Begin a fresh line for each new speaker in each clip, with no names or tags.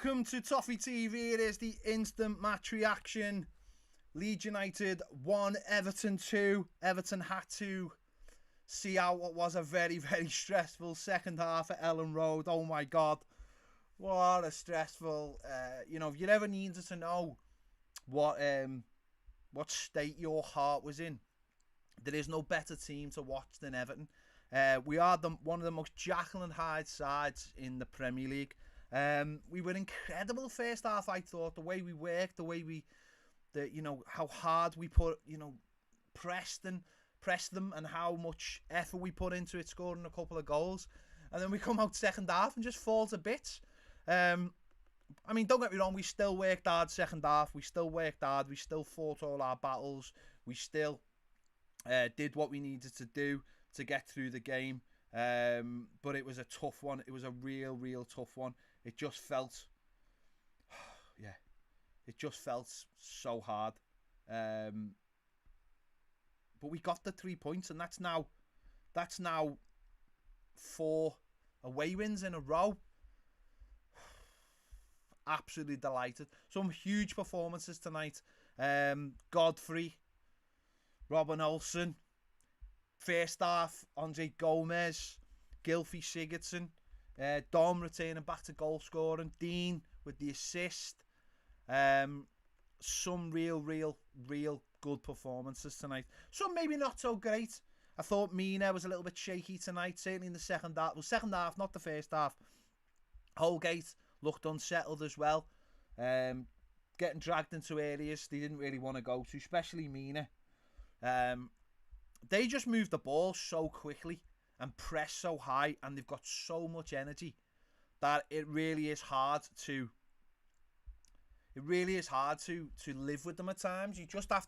Welcome to Toffee TV. It is the instant match reaction. Leeds United 1, Everton 2. Everton had to see out what was a very, very stressful second half at Ellen Road. Oh my God. What a stressful, if you ever needed to know what state your heart was in, there is no better team to watch than Everton. We are one of the most Jekyll and Hyde sides in the Premier League. We were incredible first half, I thought. The way we worked, how hard we pressed them, and how much effort we put into it, scoring a couple of goals. And then we come out second half and just fall to bits. Don't get me wrong, we still worked hard second half. We still worked hard. We still fought all our battles. We still did what we needed to do to get through the game. But it was a tough one. It was a real tough one. It just felt, it just felt so hard. But we got the 3 points, and that's now 4 away wins in a row. Absolutely delighted. Some huge performances tonight. Godfrey, Robin Olsen, first half, Andre Gomez, Gylfi Sigurdsson, Dom returning back to goal scoring, Dean with the assist. Some real good performances tonight. Some maybe not so great. I thought Mina was a little bit shaky tonight, certainly in the second half. Well, second half, not the first half. Holgate looked unsettled as well. Getting dragged into areas they didn't really want to go to, especially Mina. They just move the ball so quickly and press so high, and they've got so much energy that it really is hard to live with them at times. You just have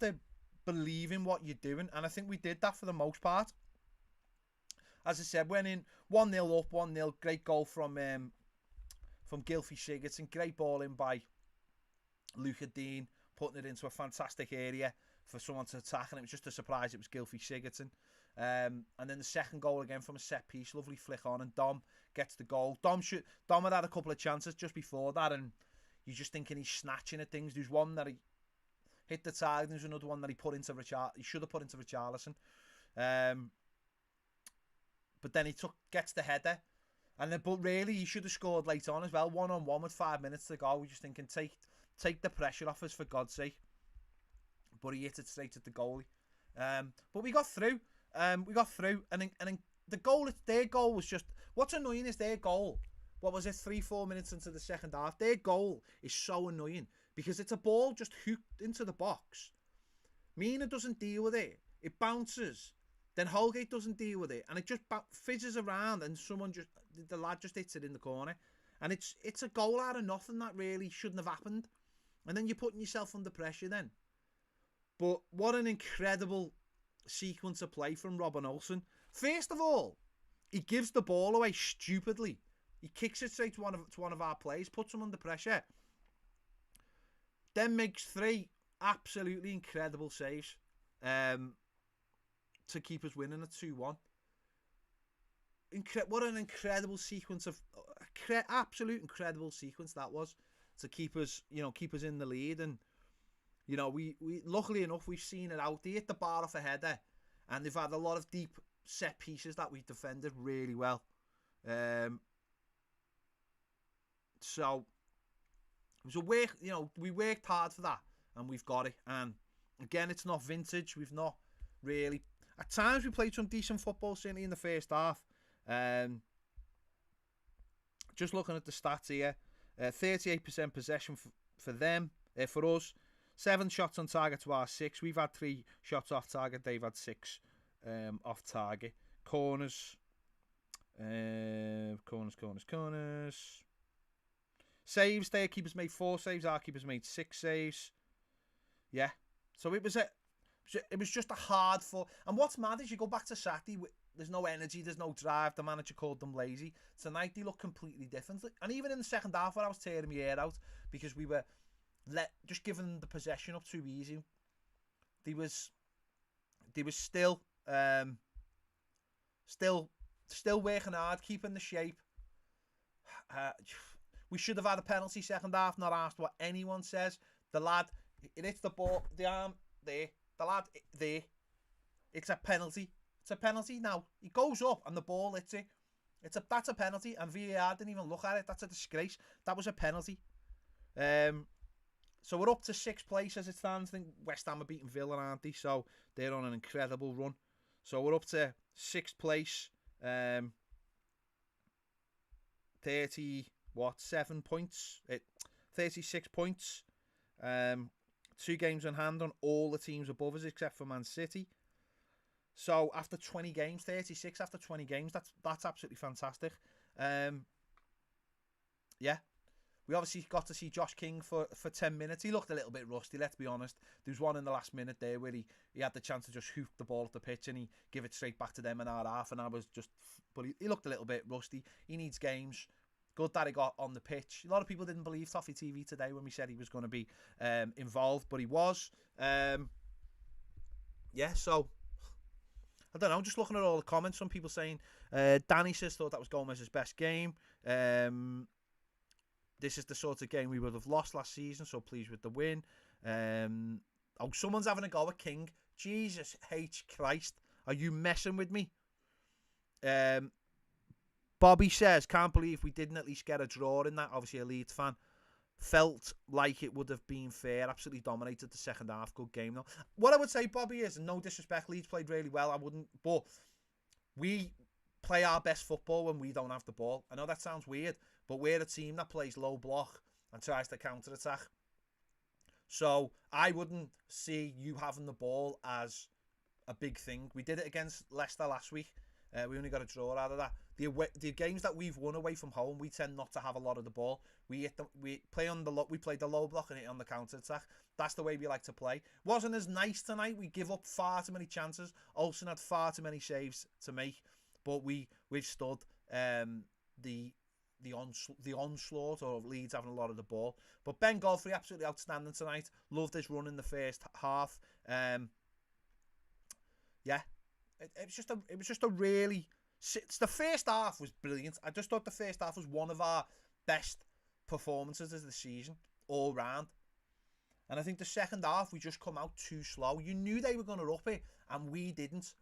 to believe in what you're doing, and I think we did that for the most part. As I said, went in 1-0 up, 1-0. Great goal from Gylfi Sigurdsson. Great ball in by Luca Dean, putting it into a fantastic area for someone to attack, and it was just a surprise it was Gylfi Sigurdsson. And then the second goal again from a set piece, lovely flick on, and Dom gets the goal. Dom had a couple of chances just before that, and you're just thinking he's snatching at things. There's one that he hit the target, there's another one that he should have put into Richarlison. But then he gets the header, but really he should have scored late on as well. 1-on-1 with 5 minutes to go. We're just thinking, take the pressure off us for God's sake. But he hit it straight at the goalie. But we got through. And then their goal was just, what's annoying is their goal. What was it, 3-4 minutes into the second half? Their goal is so annoying because it's a ball just hooked into the box. Mina doesn't deal with it. It bounces. Then Holgate doesn't deal with it, and it just fizzes around, and the lad just hits it in the corner, and it's a goal out of nothing that really shouldn't have happened, and then you're putting yourself under pressure then. But what an incredible sequence of play from Robin Olsen. First of all, he gives the ball away stupidly. He kicks it straight to one of our players, puts him under pressure, then makes 3 absolutely incredible saves. To keep us winning at 2-1. What an incredible sequence of absolute incredible sequence that was to keep us in the lead. And we luckily enough we've seen it out. They hit the bar off a header, and they've had a lot of deep set pieces that we defended really well. So it was a work. We worked hard for that, and we've got it. And again, it's not vintage. We've not really. At times we played some decent football, certainly in the first half. Just looking at the stats here, 38% possession for them. For us, 7 shots on target to our 6. We've had 3 shots off target. They've had 6 off target. Corners. Saves. Their keepers made 4 saves. Our keepers made 6 saves. Yeah. So it was just a hard fought. And what's mad is you go back to Saturday, there's no energy, there's no drive. The manager called them lazy. Tonight they look completely different. And even in the second half, where I was tearing my hair out because we were just giving the possession up too easy, they was still working hard, keeping the shape. We should have had a penalty second half, not asked what anyone says. The lad, it hits the ball, the arm there, the lad there. It's a penalty. It's a penalty now. He goes up and the ball hits it. That's a penalty, and VAR didn't even look at it. That's a disgrace. That was a penalty. So we're up to 6th place as it stands. I think West Ham are beating Villa, aren't they? So they're on an incredible run. So we're up to 6th place. 7 points. 36 points. 2 games in hand on all the teams above us except for Man City. So after 20 games, 36 after 20 games, that's absolutely fantastic. Yeah. We obviously got to see Josh King for 10 minutes. He looked a little bit rusty, let's be honest. There was one in the last minute there where he had the chance to just hoop the ball at the pitch and he give it straight back to them in our half. And I was just... But he looked a little bit rusty. He needs games. Good that he got on the pitch. A lot of people didn't believe Toffee TV today when we said he was going to be involved, but he was. Yeah, so... I don't know, just looking at all the comments, some people saying... Danny says thought that was Gomez's best game. This is the sort of game we would have lost last season, so pleased with the win. Oh, someone's having a go at King. Jesus H. Christ. Are you messing with me? Bobby says, can't believe we didn't at least get a draw in that. Obviously a Leeds fan. Felt like it would have been fair. Absolutely dominated the second half. Good game though. What I would say, Bobby, is, no disrespect, Leeds played really well. I wouldn't, but we play our best football when we don't have the ball. I know that sounds weird, but we're a team that plays low block and tries to counter-attack. So I wouldn't see you having the ball as a big thing. We did it against Leicester last week. We only got a draw out of that. The games that we've won away from home, we tend not to have a lot of the ball. We play the low block and hit on the counter-attack. That's the way we like to play. Wasn't as nice tonight. We give up far too many chances. Olsen had far too many saves to make. But we've stood the onslaught of Leeds having a lot of the ball. But Ben Godfrey, absolutely outstanding tonight. Loved his run in the first half. Yeah, it was just a really... The first half was brilliant. I just thought the first half was one of our best performances of the season, all round. And I think the second half, we just come out too slow. You knew they were going to up it, and we didn't.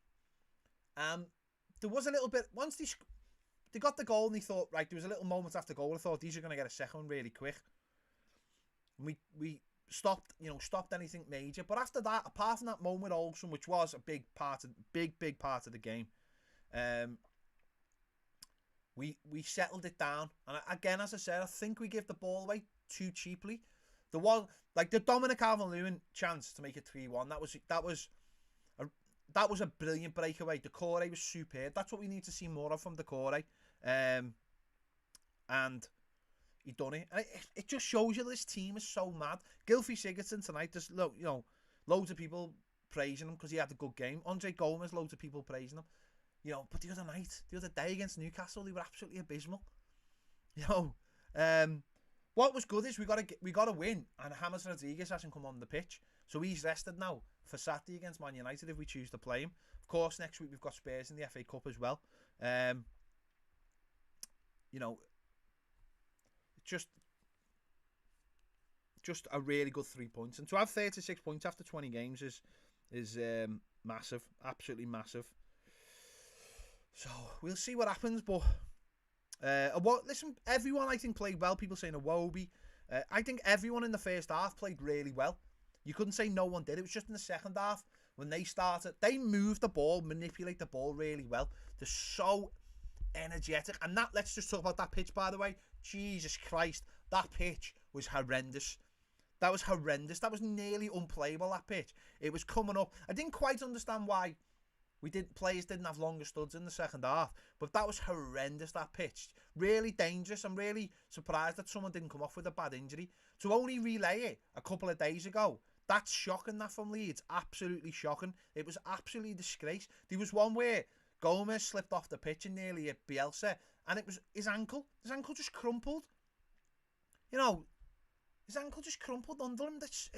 There was a little bit... Once they got the goal and they thought, right, there was a little moment after goal. I thought these are going to get a second really quick. And we stopped anything major. But after that, apart from that moment with Olsen, which was a big part of the game, we settled it down. And again, as I said, I think we give the ball away too cheaply. There was like the Dominic Calvert-Lewin chance to make it 3-1. That was a brilliant breakaway. Decore was superb. That's what we need to see more of from Decore. And he done it. And it just shows you this team is so mad. Gylfi Sigurdsson tonight, there's loads of people praising him because he had a good game. Andre Gomez, loads of people praising him. But the other day against Newcastle, they were absolutely abysmal. What was good is we got a win, and James Rodriguez hasn't come on the pitch, so he's rested now for Saturday against Man United if we choose to play him. Of course, next week we've got Spurs in the FA Cup as well. Just a really good 3 points, and to have 36 points after 20 games is massive, absolutely massive. So we'll see what happens, but listen, everyone I think played well. People saying Iwobi. I think everyone in the first half played really well. You couldn't say no one did. It was just in the second half when they started. They moved the ball, manipulate the ball really well. They're so energetic. And let's just talk about that pitch, by the way. Jesus Christ, that pitch was horrendous. That was horrendous. That was nearly unplayable, that pitch. It was coming up. I didn't quite understand why players didn't have longer studs in the second half, but that was horrendous, that pitch. Really dangerous. I'm really surprised that someone didn't come off with a bad injury. To only relay it a couple of days ago, that's shocking, that from Leeds. Absolutely shocking. It was absolutely a disgrace. There was one where Gomez slipped off the pitch and nearly hit Bielsa, and it was his ankle. His ankle just crumpled. His ankle just crumpled under him. That's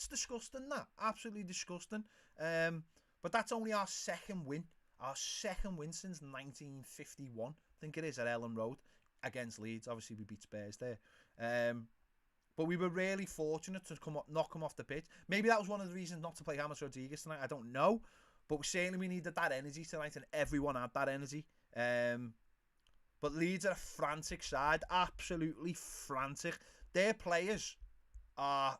disgusting, that. Absolutely disgusting. But that's only our second win. Our second win since 1951. I think it is, at Ellen Road. against Leeds. Obviously, we beat Spurs there. But we were really fortunate to knock him off the pitch. Maybe that was one of the reasons not to play James Rodriguez tonight. I don't know. But certainly we needed that energy tonight, and everyone had that energy. But Leeds are a frantic side. Absolutely frantic. Their players are,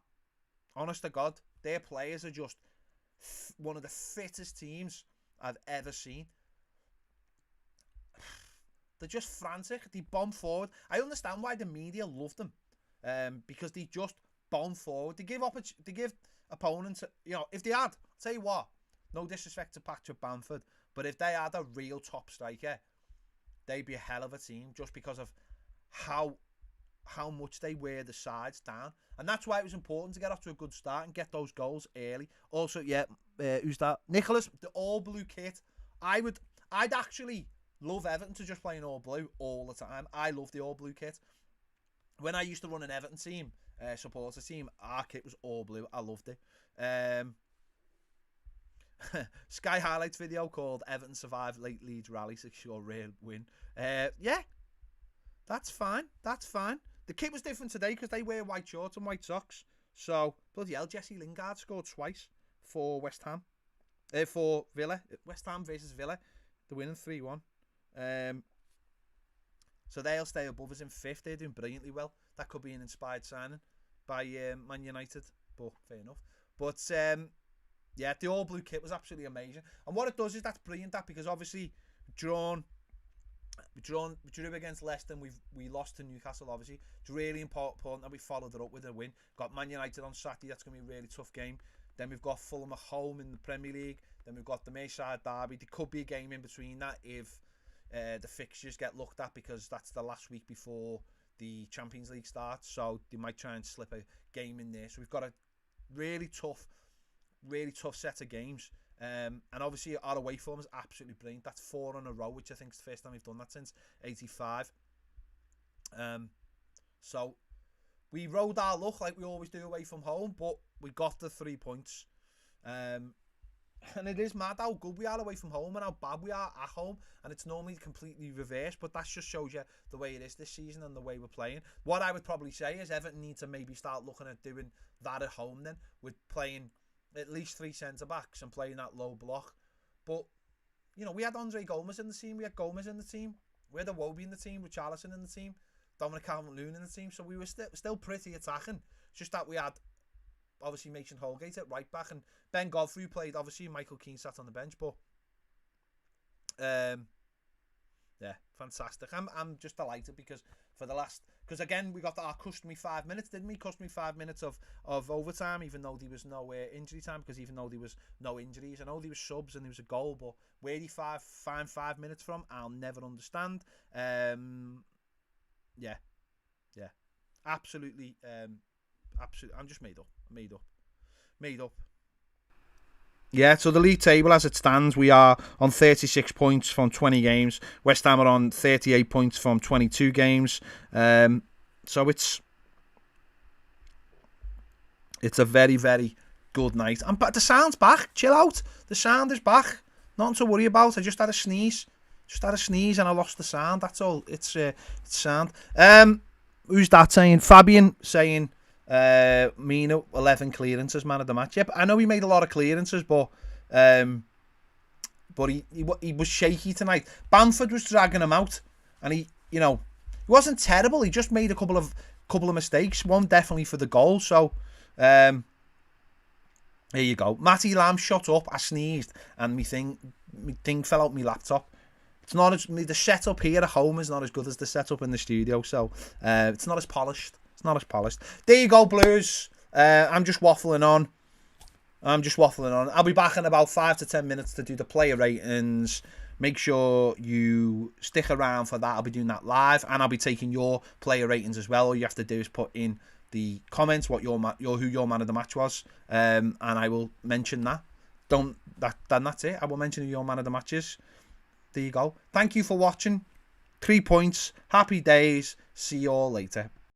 honest to God, their players are just one of the fittest teams I've ever seen. They're just frantic. They bomb forward. I understand why the media love them. Because they just bomb forward. They give opponents, if they had, I'll tell you what, no disrespect to Patrick Bamford, but if they had a real top striker, they'd be a hell of a team just because of how much they wear the sides down. And that's why it was important to get off to a good start and get those goals early. Also, who's that? Nicholas, the all blue kit. I'd actually love Everton to just play in all blue all the time. I love the all blue kit. When I used to run an Everton team, supporter team, our kit was all blue. I loved it. Sky highlights video called Everton survived late Leeds rally 6-score rare win. Yeah, that's fine. That's fine. The kit was different today because they wear white shorts and white socks. So, bloody hell, Jesse Lingard scored twice for West Ham. For Villa. West Ham versus Villa. They're winning 3-1. So they'll stay above us in 5th. They're doing brilliantly well. That could be an inspired signing by Man United. But fair enough. But the all blue kit was absolutely amazing. And what it does is that's brilliant. Because obviously we drew against Leicester. And we lost to Newcastle. Obviously, it's really important that we followed it up with a win. Got Man United on Saturday. That's going to be a really tough game. Then we've got Fulham at home in the Premier League. Then we've got the Merseyside derby. There could be a game in between that if the fixtures get looked at, because that's the last week before the Champions League starts, so they might try and slip a game in there. So we've got a really tough set of games, and obviously our away form is absolutely brilliant. That's 4 in a row, which I think is the first time we've done that since '85. So we rode our luck like we always do away from home, but we got the 3 points. And it is mad how good we are away from home and how bad we are at home, and it's normally completely reversed, but that just shows you the way it is this season and the way we're playing. What I would probably say is Everton need to maybe start looking at doing that at home then, with playing at least 3 centre-backs and playing that low block. But, we had Andre Gomez in the team, we had Gomez in the team, we had Iwobi in the team, Richarlison in the team, Dominic Calvert-Lewin in the team, so we were still pretty attacking. It's just that we had obviously Mason Holgate at right back, and Ben Godfrey played. Obviously Michael Keane sat on the bench, but fantastic. I'm just delighted because again we got our customary 5 minutes, didn't we? Customary 5 minutes of overtime, even though there was no injury time, because even though there was no injuries, I know there was subs and there was a goal, but where did he find 5 minutes from, I'll never understand. Absolutely. I'm just made up. Yeah, so the league table as it stands, we are on 36 points from 20 games. West Ham are on 38 points from 22 games. So it's a very, very good night. But the sound's back. Chill out. The sound is back. Nothing to worry about. I just had a sneeze. And I lost the sound. That's all. It's sound. Who's that saying? Fabian saying... Mina 11 clearances, man of the match. Yeah, but I know he made a lot of clearances, but he was shaky tonight. Bamford was dragging him out, and he wasn't terrible. He just made a couple of mistakes. One definitely for the goal. So here you go. Matty Lamb shot up. I sneezed, and my thing fell out my laptop. It's not the setup here at home is not as good as the setup in the studio, so it's not as polished. There you go, Blues. I'm just waffling on. I'll be back in about 5 to 10 minutes to do the player ratings. Make sure you stick around for that. I'll be doing that live, and I'll be taking your player ratings as well. All you have to do is put in the comments what who your man of the match was, and I will mention that. That's it. I will mention who your man of the match is. There you go. Thank you for watching. 3 points. Happy days. See you all later.